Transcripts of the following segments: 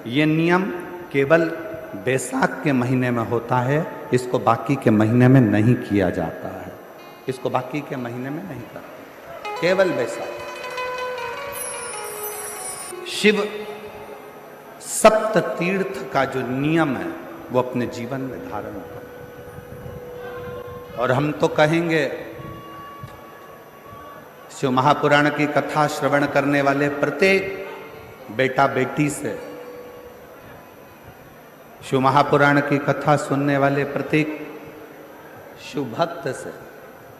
ये नियम केवल बैसाख के महीने में होता है, इसको बाकी के महीने में नहीं किया जाता है। इसको बाकी के महीने में नहीं करते, केवल बैसाख। शिव सप्त तीर्थ का जो नियम है वो अपने जीवन में धारण करें। और हम तो कहेंगे, शिव महापुराण की कथा श्रवण करने वाले प्रत्येक बेटा बेटी से, शिव महापुराण की कथा सुनने वाले प्रत्येक शिव भक्त से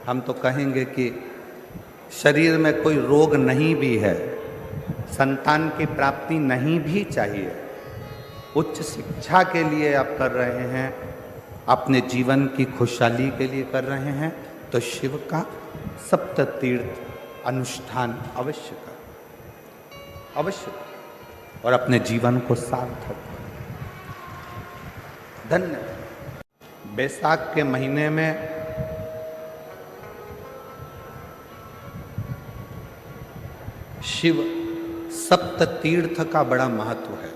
हम तो कहेंगे कि शरीर में कोई रोग नहीं भी है, संतान की प्राप्ति नहीं भी चाहिए, उच्च शिक्षा के लिए आप कर रहे हैं, अपने जीवन की खुशहाली के लिए कर रहे हैं, तो शिव का सप्त तीर्थ अनुष्ठान अवश्य कर, अवश्य कर, और अपने जीवन को सार्थक कर। धन्य। बैसाख के महीने में शिव सप्त तीर्थ का बड़ा महत्व है।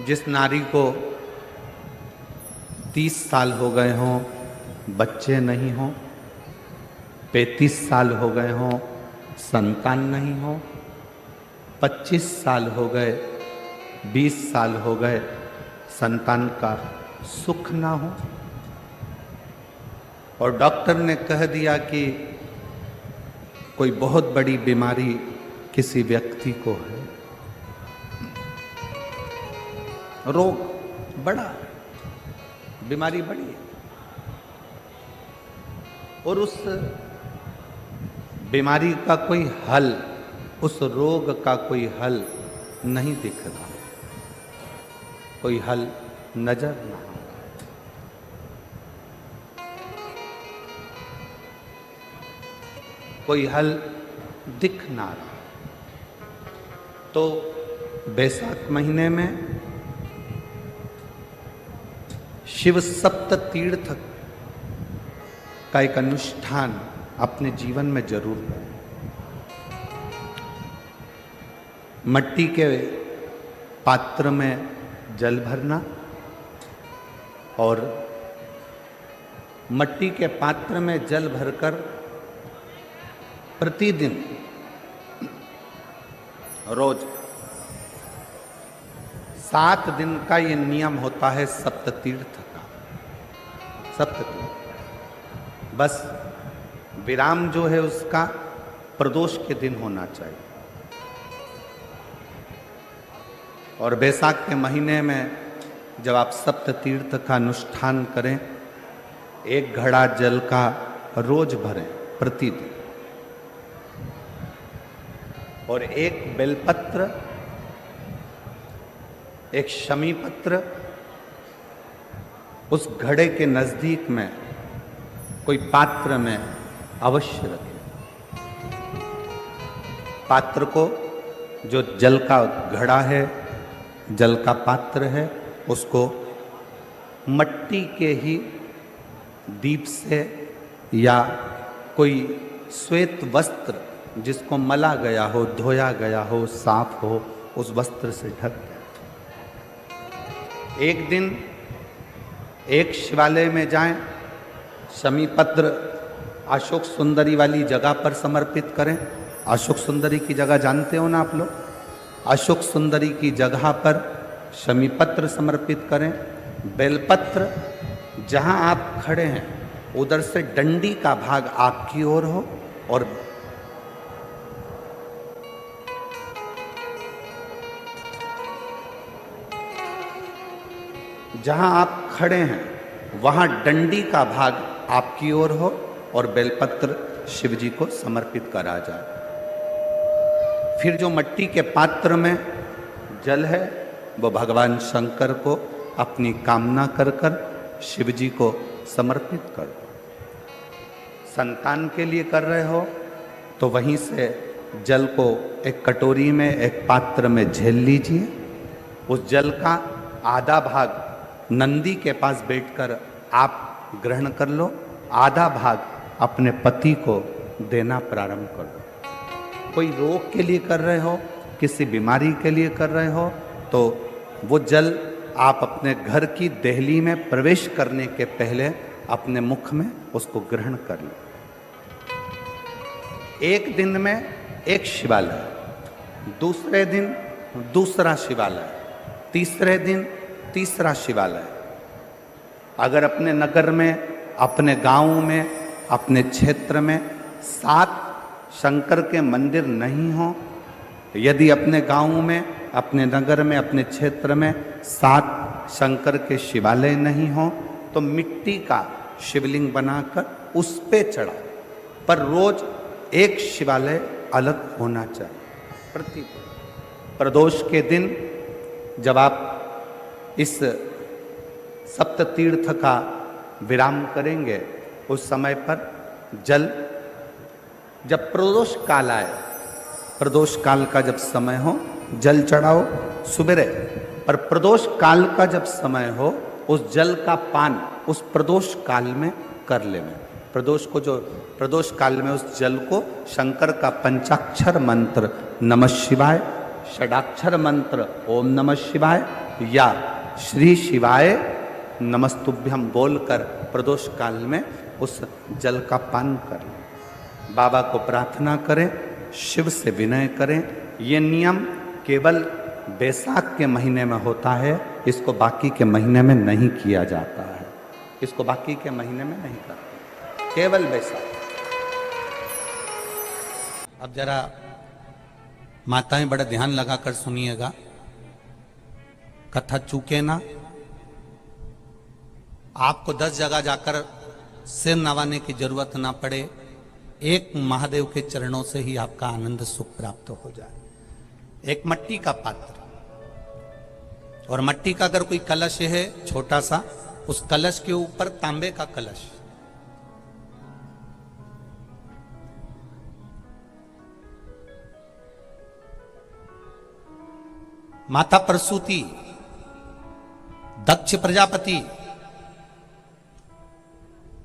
जिस नारी को 30 साल हो गए हों, बच्चे नहीं हों, 35 साल हो गए हों, संतान नहीं हो, 25 साल हो गए, 20 साल हो गए, संतान का सुख ना हो, और डॉक्टर ने कह दिया कि कोई बहुत बड़ी बीमारी किसी व्यक्ति को है, रोग बड़ा, बीमारी बड़ी है, और उस बीमारी का कोई हल, उस रोग का कोई हल नहीं दिख रहा, कोई हल नजर ना आ रहा, कोई हल दिख ना रहा। तो बैसाख महीने में शिव सप्त तीर्थ का एक अनुष्ठान अपने जीवन में जरूर करें। मट्टी के पात्र में जल भरना, और मट्टी के पात्र में जल भरकर प्रतिदिन रोज 7 दिन का ये नियम होता है सप्त तीर्थ का, सप्त तीर्थ। बस विराम जो है उसका प्रदोष के दिन होना चाहिए। और बैसाख के महीने में जब आप सप्त तीर्थ का अनुष्ठान करें, 1 घड़ा जल का रोज भरें प्रतिदिन, और 1 बेलपत्र, 1 शमी पत्र उस घड़े के नजदीक में कोई पात्र में अवश्य रखें। पात्र को, जो जल का घड़ा है, जल का पात्र है, उसको मट्टी के ही दीप से या कोई श्वेत वस्त्र जिसको मला गया हो, धोया गया हो, साफ हो, उस वस्त्र से ढक दें। एक दिन एक शिवालय में जाएं, शमी पत्र अशोक सुंदरी वाली जगह पर समर्पित करें। अशोक सुंदरी की जगह जानते हो ना आप लोग? अशोक सुंदरी की जगह पर शमी पत्र समर्पित करें। बेलपत्र जहां आप खड़े हैं उधर से डंडी का भाग आपकी ओर हो, और जहां आप खड़े हैं वहां डंडी का भाग आपकी ओर हो, और बेलपत्र शिव जी को समर्पित करा जाए। फिर जो मट्टी के पात्र में जल है वो भगवान शंकर को अपनी कामना कर कर शिव जी को समर्पित कर दो। संतान के लिए कर रहे हो तो वहीं से जल को एक कटोरी में, एक पात्र में झेल लीजिए। उस जल का आधा भाग नंदी के पास बैठकर आप ग्रहण कर लो, आधा भाग अपने पति को देना प्रारंभ कर दो। कोई रोग के लिए कर रहे हो, किसी बीमारी के लिए कर रहे हो, तो वो जल आप अपने घर की देहली में प्रवेश करने के पहले अपने मुख में उसको ग्रहण कर लो। एक दिन में एक शिवालय, दूसरे दिन दूसरा शिवालय, तीसरे दिन तीसरा शिवालय। अगर अपने नगर में, अपने गांव में, अपने क्षेत्र में 7 शंकर के मंदिर नहीं हो, यदि अपने गांव में, अपने नगर में, अपने क्षेत्र में 7 शंकर के शिवालय नहीं हो, तो मिट्टी का शिवलिंग बनाकर उस पे चढ़ाओ। पर रोज एक शिवालय अलग होना चाहिए। प्रदोष के दिन जब आप इस सप्त तीर्थ का विराम करेंगे, उस समय पर जल, जब प्रदोष काल आए, प्रदोष काल का जब समय हो जल चढ़ाओ सुबेरे। पर प्रदोष काल का जब समय हो, उस जल का पान उस प्रदोष काल में कर लेना। प्रदोष को, जो प्रदोष काल में उस जल को शंकर का पंचाक्षर मंत्र नमः शिवाय, षडाक्षर मंत्र ओम नमः शिवाय या श्री शिवाय नमस्तुभ्यम बोलकर प्रदोष काल में उस जल का पान करें। बाबा को प्रार्थना करें, शिव से विनय करें। ये नियम केवल बैसाख के महीने में होता है, इसको बाकी के महीने में नहीं किया जाता है। इसको बाकी के महीने में नहीं करते, केवल बैसाख। अब जरा माताएं बड़ा ध्यान लगाकर सुनिएगा, कथा चूके ना। आपको 10 जगह जाकर सिर नवाने की जरूरत ना पड़े, एक महादेव के चरणों से ही आपका आनंद सुख प्राप्त हो जाए। एक मट्टी का पात्र, और मट्टी का अगर कोई कलश है छोटा सा, उस कलश के ऊपर तांबे का कलश, माता प्रसूति, दक्ष प्रजापति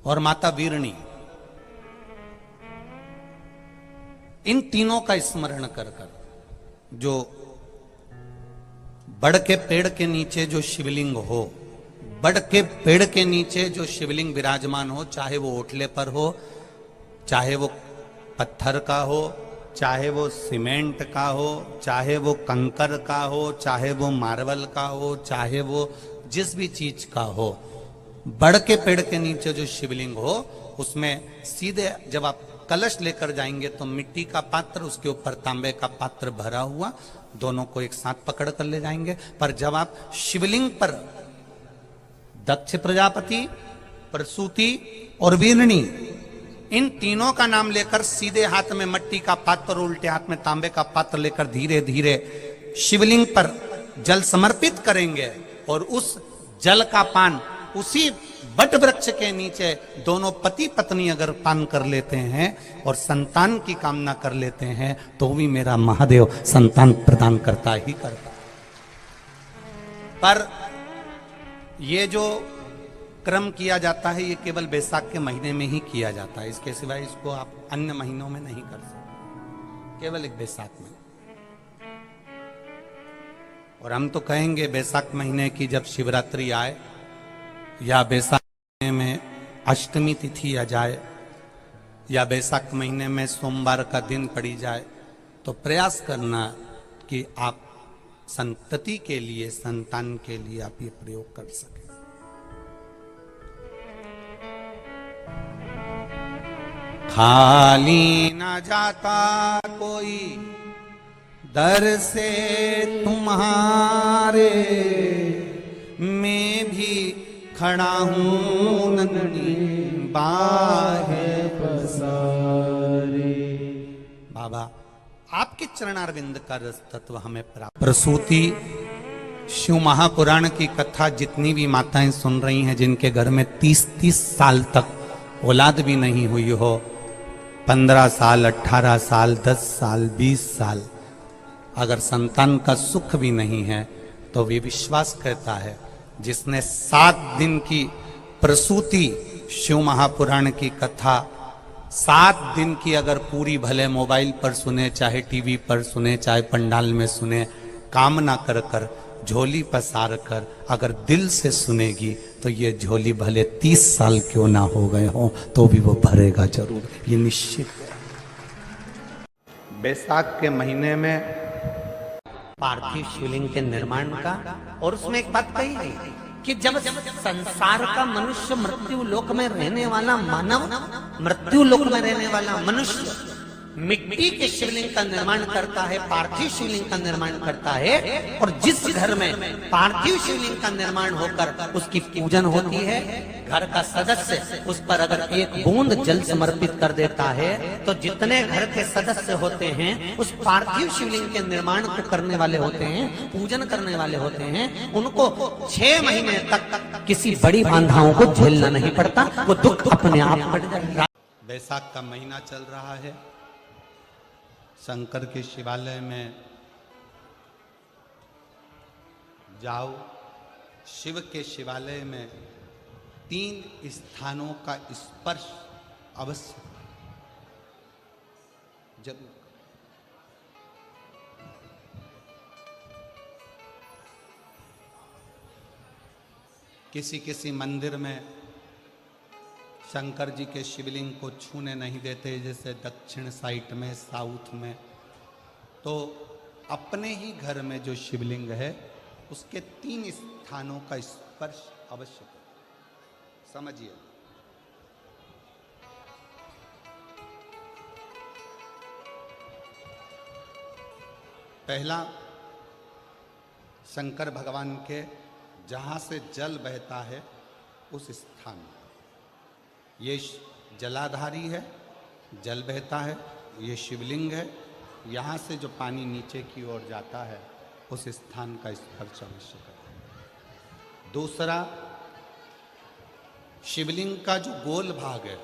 और माता वीरणी, इन तीनों का स्मरण कर कर, जो बड़ के पेड़ के नीचे जो शिवलिंग हो, बड़ के पेड़ के नीचे जो शिवलिंग विराजमान हो, चाहे वो ओटले पर हो, चाहे वो पत्थर का हो, चाहे वो सीमेंट का हो, चाहे वो कंकर का हो, चाहे वो मार्बल का हो, चाहे वो जिस भी चीज का हो, बड़ के पेड़ के नीचे जो शिवलिंग हो, उसमें सीधे जब आप कलश लेकर जाएंगे तो मिट्टी का पात्र, उसके ऊपर तांबे का पात्र भरा हुआ, दोनों को एक साथ पकड़ कर ले जाएंगे। पर जब आप शिवलिंग पर दक्ष प्रजापति, प्रसूति और वीरणी, इन तीनों का नाम लेकर सीधे हाथ में मट्टी का पात्र, उल्टे हाथ में तांबे का पात्र लेकर धीरे धीरे शिवलिंग पर जल समर्पित करेंगे, और उस जल का पान उसी बट वृक्ष के नीचे दोनों पति पत्नी अगर पान कर लेते हैं और संतान की कामना कर लेते हैं, तो भी मेरा महादेव संतान प्रदान करता ही करता। पर ये जो क्रम किया जाता है, ये केवल बैसाख के महीने में ही किया जाता है। इसके सिवाय इसको आप अन्य महीनों में नहीं कर सकते, केवल एक बैसाख में। और हम तो कहेंगे बैसाख महीने की जब शिवरात्रि आए, या बैसाख महीने में अष्टमी तिथि आ जाए, या बैसाख महीने में सोमवार का दिन पड़ी जाए, तो प्रयास करना कि आप संतति के लिए, संतान के लिए आप ये प्रयोग कर सकें। खाली न जाता कोई दर से तुम्हारे, मैं भी खड़ा हूं नंदनी बाहे पसारे। बाबा आपके चरणारविंद का रस तत्व हमें प्राप्त। प्रसूति शिव महापुराण की कथा जितनी भी माताएं सुन रही हैं, जिनके घर में 30-30 साल तक औलाद भी नहीं हुई हो, 15 साल, 18 साल, 10 साल, 20 साल, अगर संतान का सुख भी नहीं है, तो वे विश्वास करता है जिसने 7 दिन की प्रसूति शिव महापुराण की कथा 7 दिन की अगर पूरी भले मोबाइल पर सुने, चाहे टीवी पर सुने, चाहे पंडाल में सुने, कामना कर कर झोली पसार कर अगर दिल से सुनेगी तो ये झोली भले 30 साल क्यों ना हो गए हो तो भी वो भरेगा जरूर, ये निश्चित है। बैसाख के महीने में पार्थिव शिवलिंग के निर्माण का, और उसमें एक बात कही गई कि जब संसार का मनुष्य मृत्यु लोक में रहने वाला मानव, मृत्यु लोक में रहने वाला मनुष्य मिट्टी के शिवलिंग का निर्माण करता है, पार्थिव शिवलिंग का निर्माण करता है, और जिस घर में पार्थिव शिवलिंग का निर्माण होकर उसकी पूजन होती है, घर का सदस्य उस पर अगर एक बूंद जल समर्पित कर देता है तो जितने घर के सदस्य होते हैं उस पार्थिव शिवलिंग के निर्माण को करने वाले होते हैं, पूजन करने वाले होते हैं, उनको 6 महीने तक किसी बड़ी बाधाओं को झेलना नहीं पड़ता, वो दुख अपने आप कट जाएगा। बैसाख का महीना चल रहा है, शंकर के शिवालय में जाओ, शिव के शिवालय में 3 स्थानों का स्पर्श अवश्य जरूर। किसी मंदिर में शंकर जी के शिवलिंग को छूने नहीं देते, जैसे दक्षिण साइड में, साउथ में, तो अपने ही घर में जो शिवलिंग है उसके 3 स्थानों का स्पर्श अवश्य करें। समझिए, पहला शंकर भगवान के जहां से जल बहता है उस स्थान में, ये जलाधारी है, जल बहता है, ये शिवलिंग है, यहाँ से जो पानी नीचे की ओर जाता है उस स्थान का स्पर्श अवश्य करें। दूसरा, शिवलिंग का जो गोल भाग है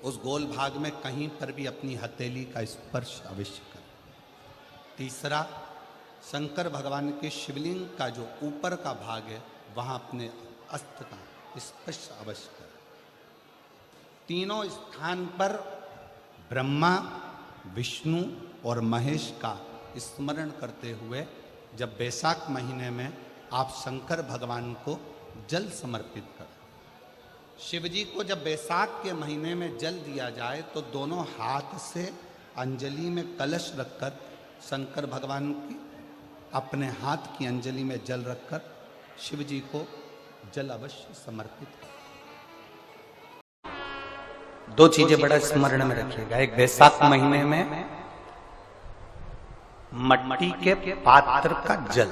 उस गोल भाग में कहीं पर भी अपनी हथेली का स्पर्श अवश्य करें। तीसरा, शंकर भगवान के शिवलिंग का जो ऊपर का भाग है वहाँ अपने अस्त्र का स्पर्श अवश्य करें। तीनों स्थान पर ब्रह्मा, विष्णु और महेश का स्मरण करते हुए जब बैसाख महीने में आप शंकर भगवान को जल समर्पित करें। शिव जी को जब बैसाख के महीने में जल दिया जाए तो दोनों हाथ से अंजलि में कलश रखकर शंकर भगवान की अपने हाथ की अंजलि में जल रखकर शिव जी को जल अवश्य समर्पित करें। 2 चीजें बड़ा स्मरण में रखिएगा। एक, बैसाख महीने में मट्टी के पात्र का जल,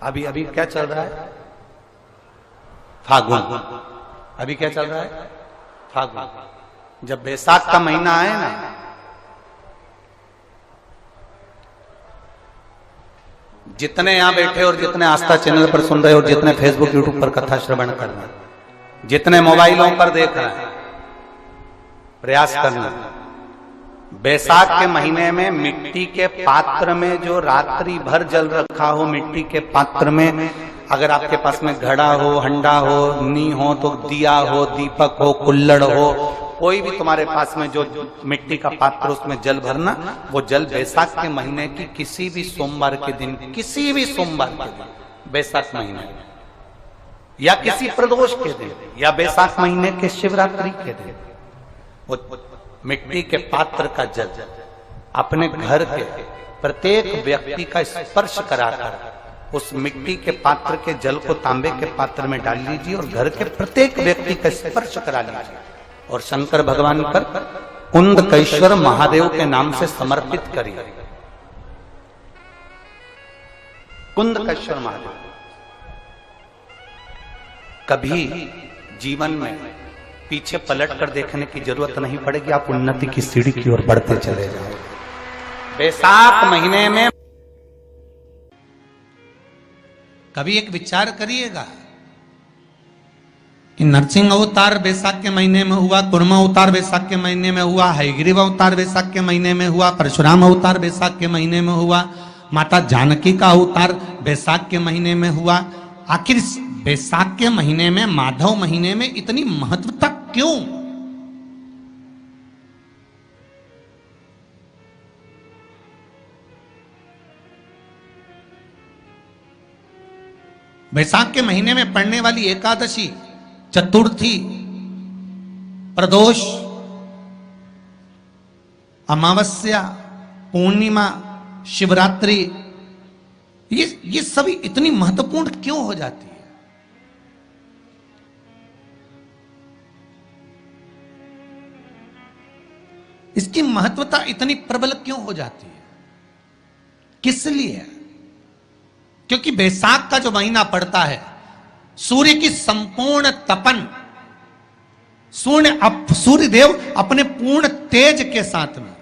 अभी क्या चल रहा है? फागुन। अभी क्या चल रहा है? फागुन। जब बैसाख का महीना आए ना, जितने यहां बैठे और जितने आस्था चैनल पर सुन रहे और जितने फेसबुक यूट्यूब पर कथा श्रवण कर रहे, जितने मोबाइलों पर देख रहे हैं, प्रयास करना, बैसाख के महीने में मिट्टी के पात्र में जो रात्रि भर जल रखा हो, मिट्टी के पात्र में अगर आपके पास में घड़ा हो, हंडा हो, नी हो, तो दिया हो, दीपक हो, कुल्लड़ हो, कोई भी तुम्हारे पास में जो मिट्टी का पात्र उसमें जल भरना, वो जल बैसाख के महीने की किसी भी सोमवार के दिन, किसी भी सोमवार के दिन, बैसाख महीने या किसी प्रदोष के दिन या बैसाख महीने के शिवरात्रि के दिन, वो मिट्टी के पात्र का जल अपने घर के प्रत्येक व्यक्ति का स्पर्श कराकर उस मिट्टी के पात्र के जल को तांबे के पात्र में डाल लीजिए और घर के प्रत्येक व्यक्ति का स्पर्श करा लीजिए और शंकर भगवान पर कुंदकेश्वर महादेव के नाम से समर्पित करिए। कुंदकेश्वर महादेव। कभी जीवन में पीछे पलट कर देखने की जरूरत नहीं पड़ेगी, आप उन्नति की सीढ़ी की ओर बढ़ते चले जाओ। बैसाख महीने में कभी एक विचार करिएगा कि नरसिंह अवतार बैसाख के महीने में हुआ, कुर्मा अवतार बैसाख के महीने में हुआ, हयग्रीव अवतार बैसाख के महीने में हुआ, परशुराम अवतार बैसाख के महीने में हुआ, माता जानकी का अवतार बैसाख के महीने में हुआ, आखिर इस बैसाख के महीने में, माधव महीने में इतनी महत्वता क्यों? बैसाख के महीने में पड़ने वाली एकादशी, चतुर्थी, प्रदोष, अमावस्या, पूर्णिमा, शिवरात्रि, ये सभी इतनी महत्वपूर्ण क्यों हो जाती है? इसकी महत्वता इतनी प्रबल क्यों हो जाती है? किस लिए? क्योंकि बैसाख का जो महीना पड़ता है, सूर्य की संपूर्ण तपन, सूर्य देव अपने पूर्ण तेज के साथ में,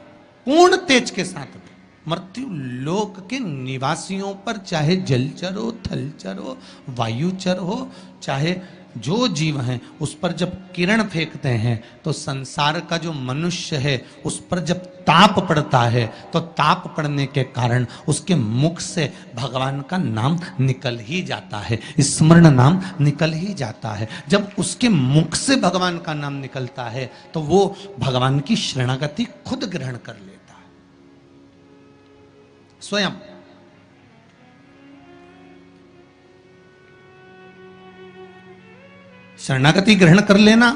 पूर्ण तेज के साथ में मृत्यु लोक के निवासियों पर, चाहे जलचर हो, थलचर हो, वायुचर हो, चाहे जो जीव हैं, उस पर जब किरण फेंकते हैं तो संसार का जो मनुष्य है उस पर जब ताप पड़ता है तो ताप पड़ने के कारण उसके मुख से भगवान का नाम निकल ही जाता है, स्मरण नाम निकल ही जाता है। जब उसके मुख से भगवान का नाम निकलता है तो वो भगवान की शरणागति खुद ग्रहण कर लेता है स्वयं। शरणागति ग्रहण कर लेना।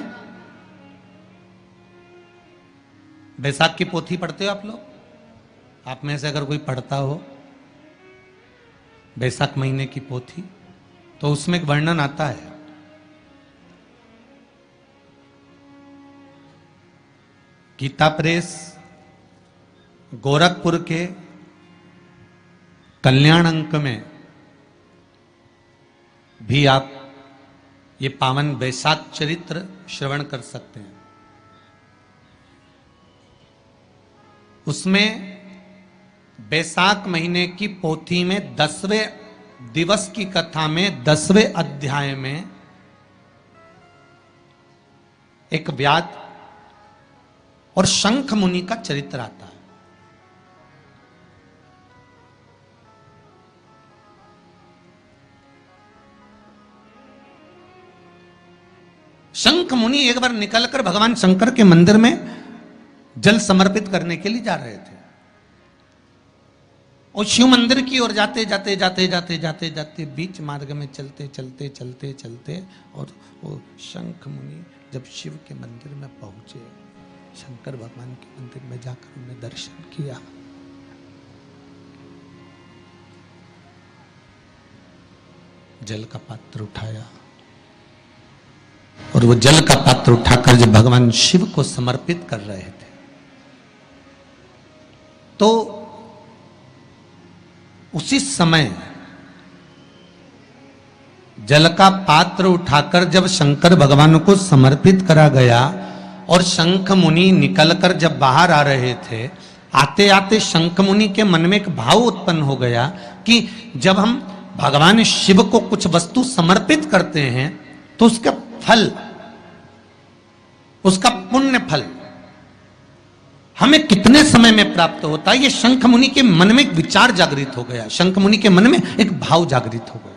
बैसाख की पोथी पढ़ते हो आप लोग? आप में से अगर कोई पढ़ता हो बैसाख महीने की पोथी, तो उसमें एक वर्णन आता है, गीता प्रेस गोरखपुर के कल्याण अंक में भी आप ये पावन बैसाख चरित्र श्रवण कर सकते हैं। उसमें बैसाख महीने की पोथी में 10वें दिवस की कथा में 10वें अध्याय में एक व्याध और शंख मुनि का चरित्र आता है। शंख मुनि एक बार निकलकर भगवान शंकर के मंदिर में जल समर्पित करने के लिए जा रहे थे और शिव मंदिर की ओर जाते जाते जाते जाते जाते जाते बीच मार्ग में चलते चलते चलते चलते और वो शंख मुनि जब शिव के मंदिर में पहुंचे, शंकर भगवान के मंदिर में जाकर उन्हें दर्शन किया, जल का पात्र उठाया और वो जल का पात्र उठाकर जब भगवान शिव को समर्पित कर रहे थे तो उसी समय जल का पात्र उठाकर जब शंकर भगवान को समर्पित करा गया और शंख मुनि निकलकर जब बाहर आ रहे थे, आते आते शंख मुनि के मन में एक भाव उत्पन्न हो गया कि जब हम भगवान शिव को कुछ वस्तु समर्पित करते हैं तो उसका फल, उसका पुण्य फल हमें कितने समय में प्राप्त होता है। ये शंख मुनि के मन में एक विचार जागृत हो गया, शंख मुनि के मन में एक भाव जागृत हो गया।